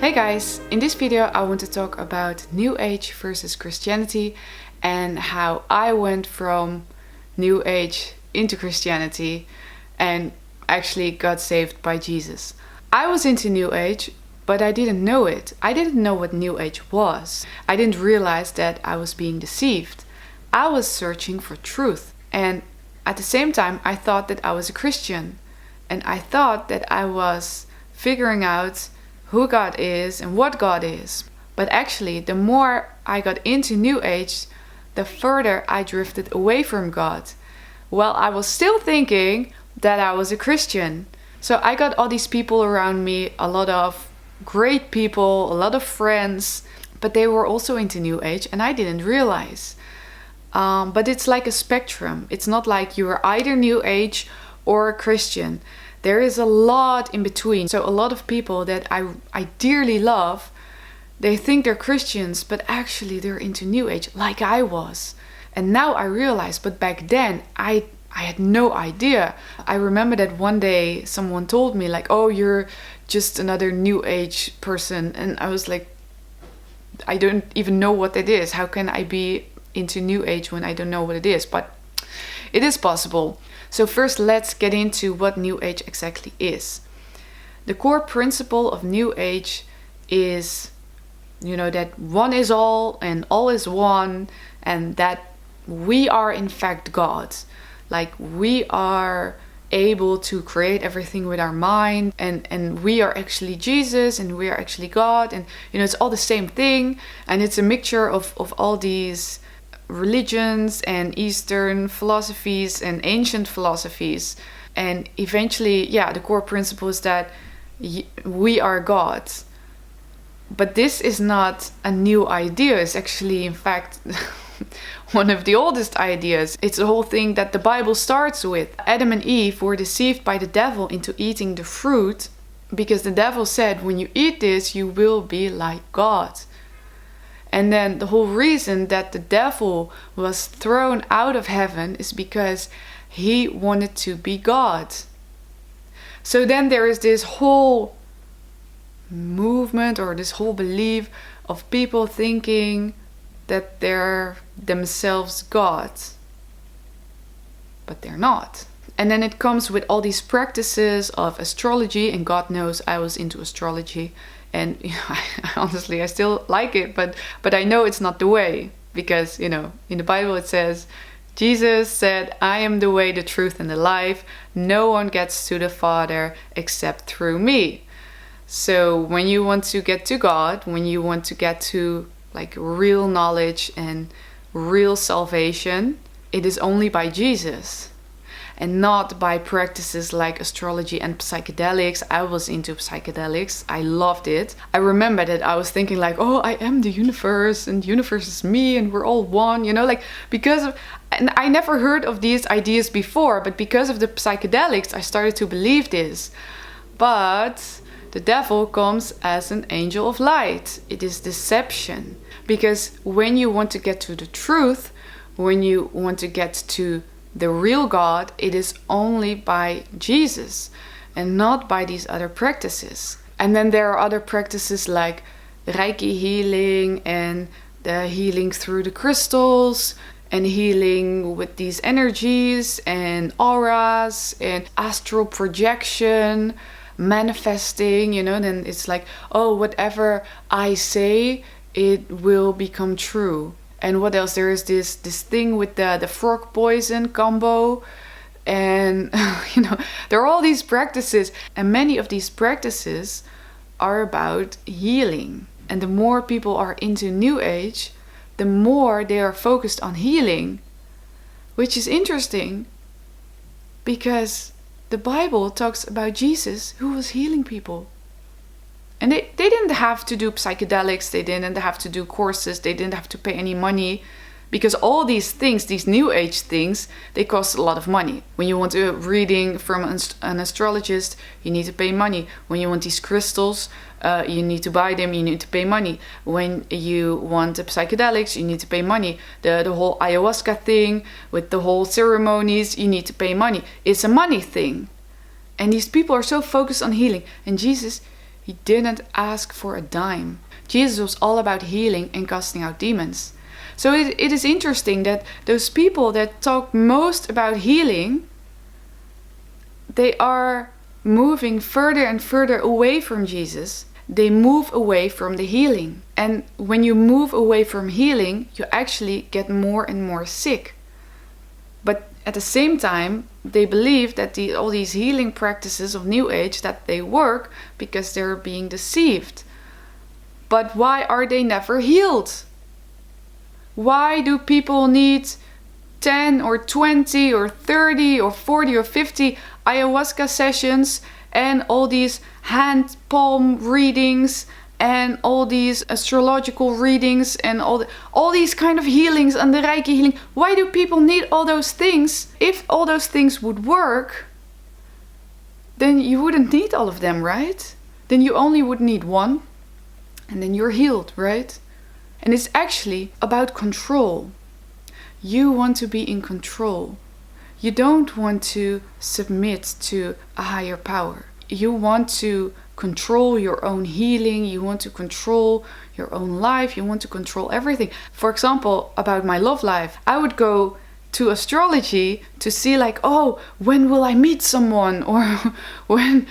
Hey guys, in this video I want to talk about New Age versus Christianity and how I went from New Age into Christianity and actually got saved by Jesus. I was into New Age, but I didn't know it. I didn't know what New Age was. I didn't realize that I was being deceived. I was searching for truth, and at the same time I thought that I was a Christian, and I thought that I was figuring out who God is and what God is. But actually, the more I got into New Age, the further I drifted away from God. Well, I was still thinking that I was a Christian. So I got all these people around me, a lot of great people, a lot of friends, but they were also into New Age and I didn't realize. But it's like a spectrum. It's not like you are either New Age or a Christian. There is a lot in between. So a lot of people that I dearly love, they think they're Christians, but actually they're into New Age, like I was. And now I realize, but back then I had no idea. I remember that one day someone told me like, oh, you're just another New Age person. And I was like, I don't even know what that is. How can I be into New Age when I don't know what it is? But it is possible. So first, let's get into what New Age exactly is. The core principle of New Age is, that one is all and all is one, and that we are in fact God. Like we are able to create everything with our mind, and we are actually Jesus, and we are actually God, and it's all the same thing, and it's a mixture of all these religions and Eastern philosophies and ancient philosophies. And eventually, the core principle is that we are God. But this is not a new idea. It's actually, in fact, one of the oldest ideas. It's the whole thing that the Bible starts with. Adam and Eve were deceived by the devil into eating the fruit because the devil said, when you eat this, you will be like God. And then the whole reason that the devil was thrown out of heaven is because he wanted to be God. So then there is this whole movement or this whole belief of people thinking that they're themselves God. But they're not. And then it comes with all these practices of astrology, and God knows I was into astrology. And honestly, I still like it, but I know it's not the way. Because, in the Bible it says, Jesus said, I am the way, the truth, and the life. No one gets to the Father except through me. So when you want to get to God, when you want to get to like real knowledge and real salvation, it is only by Jesus. And not by practices like astrology and psychedelics. I was into psychedelics. I loved it. I remember that I was thinking like, oh, I am the universe and the universe is me and we're all one, and I never heard of these ideas before, but because of the psychedelics, I started to believe this. But the devil comes as an angel of light. It is deception. Because when you want to get to the truth, when you want to get to the real God, it is only by Jesus and not by these other practices. And then there are other practices like Reiki healing and the healing through the crystals and healing with these energies and auras and astral projection, manifesting, then it's like, oh, whatever I say, it will become true. And what else? There is this thing with the frog poison combo. And, there are all these practices. And many of these practices are about healing. And the more people are into New Age, the more they are focused on healing. Which is interesting. Because the Bible talks about Jesus who was healing people. And they didn't have to do psychedelics, they didn't have to do courses, they didn't have to pay any money. Because all these things, these New Age things, they cost a lot of money. When you want a reading from an astrologist, you need to pay money. When you want these crystals, you need to buy them, you need to pay money. When you want the psychedelics, you need to pay money. The whole ayahuasca thing, with the whole ceremonies, you need to pay money. It's a money thing. And these people are so focused on healing. And Jesus, He didn't ask for a dime. Jesus was all about healing and casting out demons. So it is interesting that those people that talk most about healing, they are moving further and further away from Jesus. They move away from the healing. And when you move away from healing, you actually get more and more sick. But at the same time, they believe that all these healing practices of New Age, that they work because they're being deceived. But why are they never healed? Why do people need 10 or 20 or 30 or 40 or 50 ayahuasca sessions and all these hand palm readings and all these astrological readings and all these kind of healings and the Reiki healing? Why do people need all those things? If all those things would work, then you wouldn't need all of them, right? Then you only would need one, and then you're healed, right? And it's actually about control. You want to be in control. You don't want to submit to a higher power. You want to control your own healing. You want to control your own life. You want to control everything. For example, about my love life, I would go to astrology to see like, oh, when will I meet someone? Or when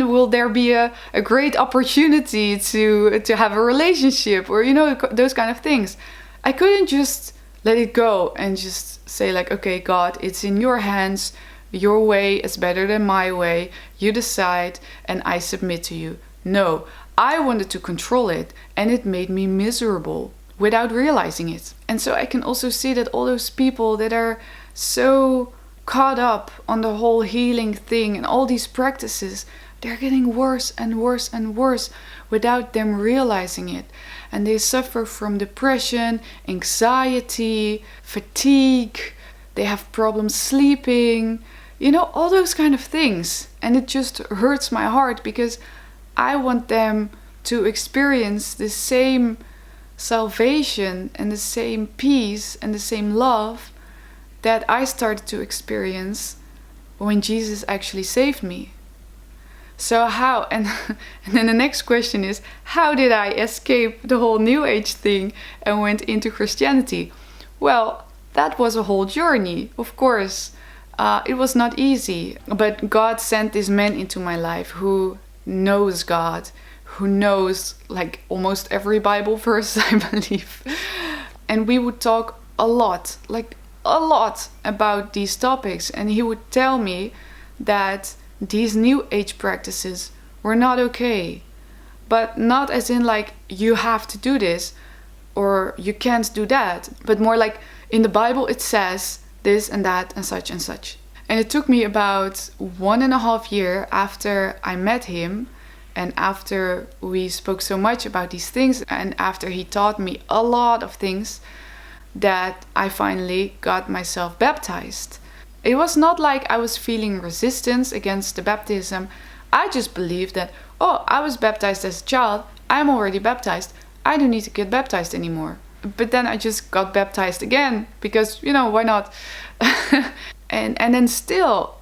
will there be a great opportunity to have a relationship? Or, those kind of things. I couldn't just let it go and just say like, okay, God, it's in your hands. Your way is better than my way. You decide and I submit to you. No, I wanted to control it, and it made me miserable without realizing it. And so I can also see that all those people that are so caught up on the whole healing thing and all these practices, they're getting worse and worse and worse without them realizing it. And they suffer from depression, anxiety, fatigue. They have problems sleeping, all those kind of things. And it just hurts my heart because I want them to experience the same salvation and the same peace and the same love that I started to experience when Jesus actually saved me. So how, and then the next question is, how did I escape the whole New Age thing and went into Christianity? Well, that was a whole journey, of course. It was not easy, but God sent this man into my life who knows God, who knows like almost every Bible verse, I believe. And we would talk a lot about these topics. And he would tell me that these New Age practices were not okay. But not as in like, you have to do this or you can't do that. But more like, in the Bible it says this and that and such and such. And it took me about 1.5 years after I met him, and after we spoke so much about these things, and after he taught me a lot of things, that I finally got myself baptized. It was not like I was feeling resistance against the baptism. I just believed that, oh, I was baptized as a child, I'm already baptized, I don't need to get baptized anymore. But then I just got baptized again, because, why not? and then still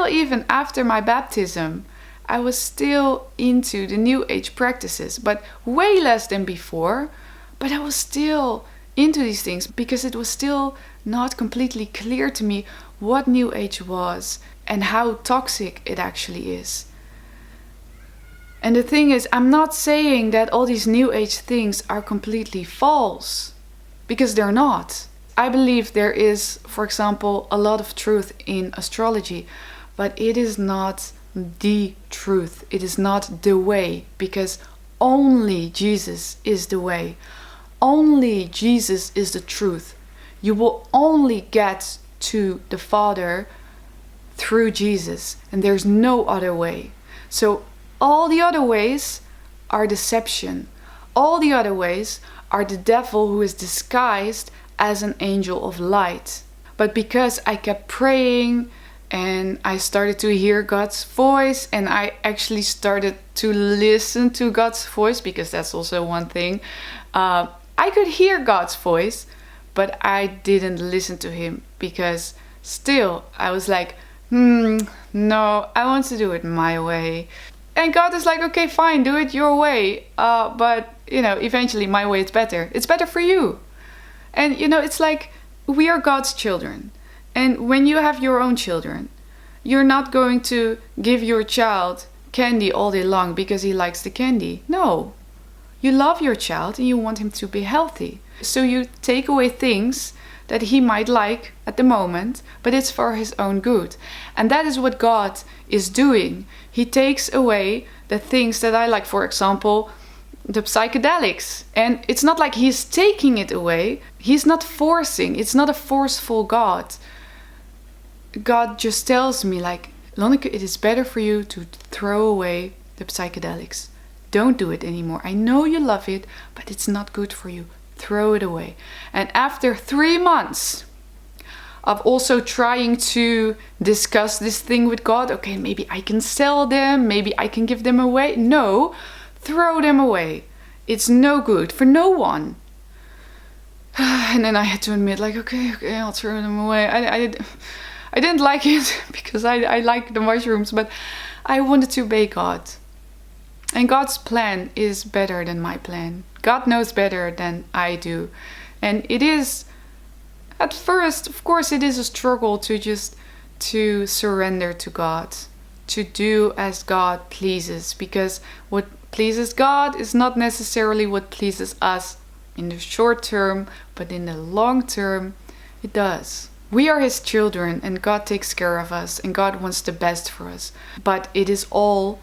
even after my baptism, I was still into the New Age practices, but way less than before. But I was still into these things because it was still not completely clear to me what New Age was and how toxic it actually is. And the thing is, I'm not saying that all these New Age things are completely false, because they're not. I believe there is, for example, a lot of truth in astrology, but it is not the truth. It is not the way, because only Jesus is the way. Only Jesus is the truth. You will only get to the Father through Jesus, and there's no other way. So all the other ways are deception. All the other ways are the devil who is disguised as an angel of light. But because I kept praying and I started to hear God's voice, and I actually started to listen to God's voice, because that's also one thing. I could hear God's voice, but I didn't listen to him, because still I was like, no, I want to do it my way. And God is like, okay, fine, do it your way. But, eventually my way is better. It's better for you. And, it's like we are God's children. And when you have your own children, you're not going to give your child candy all day long because he likes the candy. No. You love your child and you want him to be healthy. So you take away things that he might like at the moment, but it's for his own good. And that is what God is doing. He takes away the things that I like, for example, the psychedelics. And it's not like he's taking it away. He's not forcing. It's not a forceful God. God just tells me, like, Lonneke, it is better for you to throw away the psychedelics. Don't do it anymore. I know you love it, but it's not good for you. Throw it away. And after 3 months of also trying to discuss this thing with God, okay, maybe I can sell them, maybe I can give them away. No, throw them away. It's no good for no one. And then I had to admit, like, okay, I'll throw them away. I didn't like it because I like the mushrooms, but I wanted to obey God. And God's plan is better than my plan. God knows better than I do. And it is, at first, of course, it is a struggle to surrender to God, to do as God pleases, because what pleases God is not necessarily what pleases us in the short term, but in the long term, it does. We are His children and God takes care of us and God wants the best for us, but it is all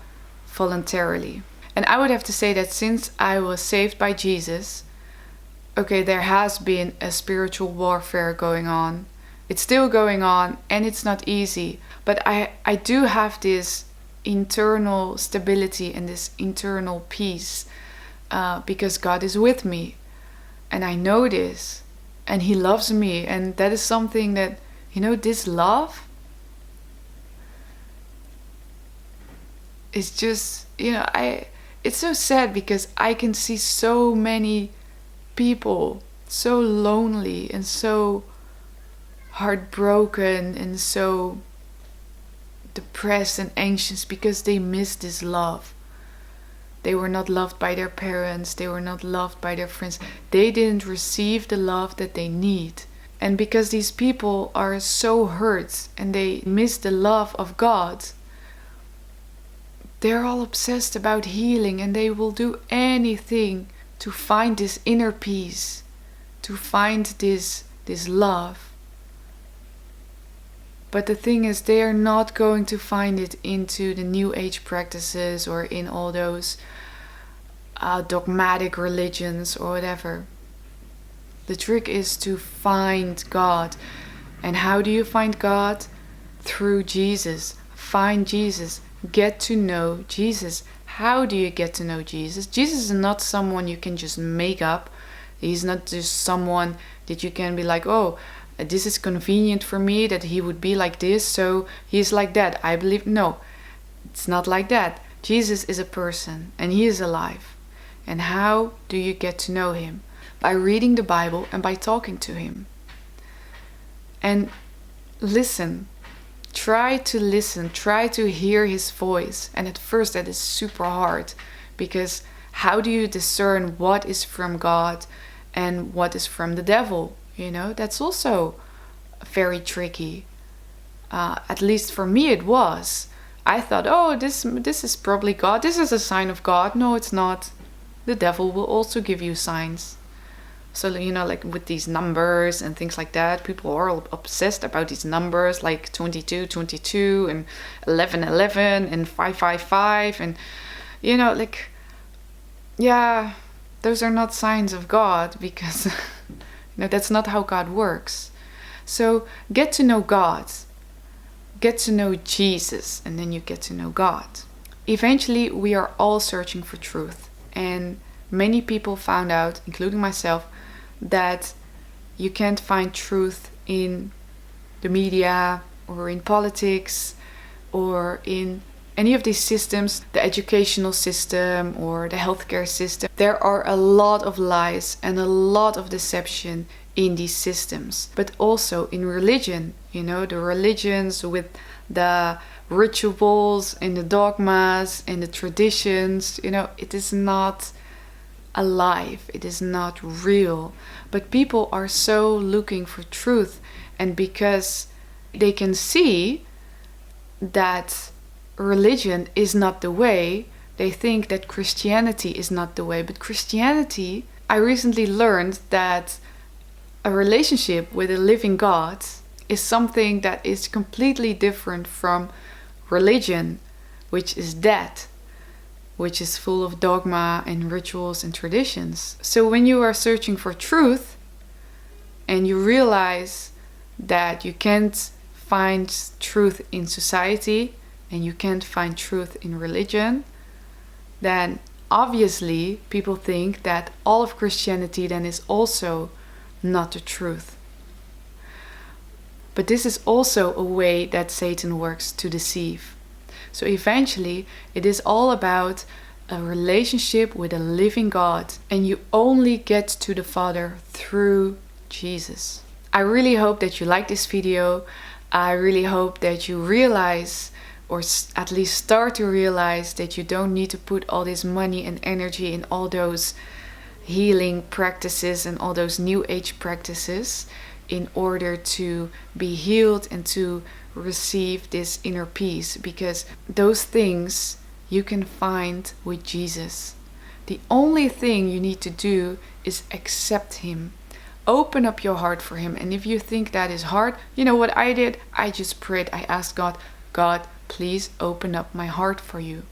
voluntarily. And I would have to say that since I was saved by Jesus, okay, there has been a spiritual warfare going on. It's still going on and it's not easy. But I do have this internal stability and this internal peace because God is with me. And I know this. And He loves me. And that is something that, this love is just, it's so sad because I can see so many people so lonely and so heartbroken and so depressed and anxious because they miss this love. They were not loved by their parents. They were not loved by their friends. They didn't receive the love that they need. And because these people are so hurt and they miss the love of God, they're all obsessed about healing and they will do anything to find this inner peace, to find this love. But the thing is, they are not going to find it into the New Age practices or in all those dogmatic religions or whatever. The trick is to find God. And how do you find God? Through Jesus. Find Jesus. Get to know Jesus. How do you get to know Jesus? Jesus is not someone you can just make up. He's not just someone that you can be like, oh, this is convenient for me that He would be like this, so He's like that. I believe. No, it's not like that. Jesus is a person and He is alive. And how do you get to know Him? By reading the Bible and by talking to Him. And listen. Try to listen, try to hear His voice. And at first that is super hard, because how do you discern what is from God and what is from the devil? That's also very tricky. At least for me it was. I thought, oh, this is probably God. This is a sign of God. No, it's not. The devil will also give you signs. So, like with these numbers and things like that, people are all obsessed about these numbers like 22, 22 and 11, 11 and 555. And, yeah, those are not signs of God because, that's not how God works. So get to know God. Get to know Jesus, and then you get to know God. Eventually, we are all searching for truth. And many people found out, including myself, that you can't find truth in the media or in politics or in any of these systems, the educational system or the healthcare system. There are a lot of lies and a lot of deception in these systems, but also in religion. The religions with the rituals and the dogmas and the traditions, it is not alive, it is not real. But people are so looking for truth, and because they can see that religion is not the way, they think that Christianity is not the way. But Christianity, I recently learned that a relationship with a living God is something that is completely different from religion, which is dead, which is full of dogma and rituals and traditions. So when you are searching for truth and you realize that you can't find truth in society and you can't find truth in religion, then obviously people think that all of Christianity then is also not the truth. But this is also a way that Satan works to deceive. So eventually it is all about a relationship with a living God, and you only get to the Father through Jesus. I really hope that you like this video. I really hope that you realize, or at least start to realize, that you don't need to put all this money and energy in all those healing practices and all those new age practices in order to be healed and to receive this inner peace, because those things you can find with Jesus. The only thing you need to do is accept him. Open up your heart for him. And if you think that is hard, you know what I did? I just prayed. I asked God, please open up my heart for you.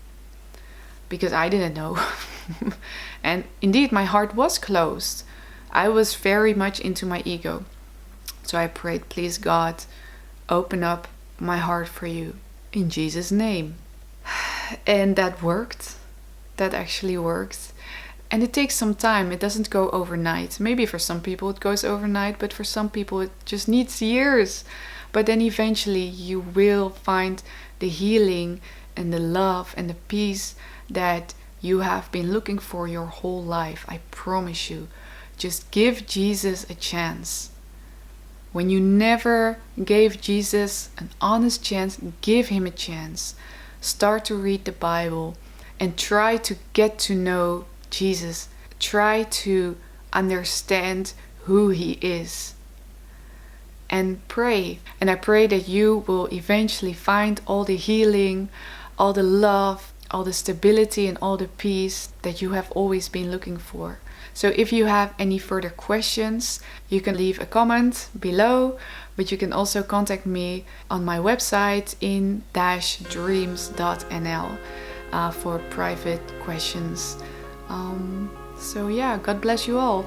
Because I didn't know. And indeed, my heart was closed. I was very much into my ego. So I prayed, please God, open up my heart for you in Jesus' name. And that worked. That actually worked. And it takes some time. It doesn't go overnight. Maybe for some people it goes overnight, but for some people it just needs years. But then eventually you will find the healing and the love and the peace that you have been looking for your whole life. I promise you. Just give Jesus a chance. When you never gave Jesus an honest chance, give him a chance. Start to read the Bible and try to get to know Jesus. Try to understand who he is. And pray. And I pray that you will eventually find all the healing, all the love, all the stability and all the peace that you have always been looking for. So if you have any further questions, you can leave a comment below, but you can also contact me on my website in-dreams.nl for private questions. So yeah, God bless you all.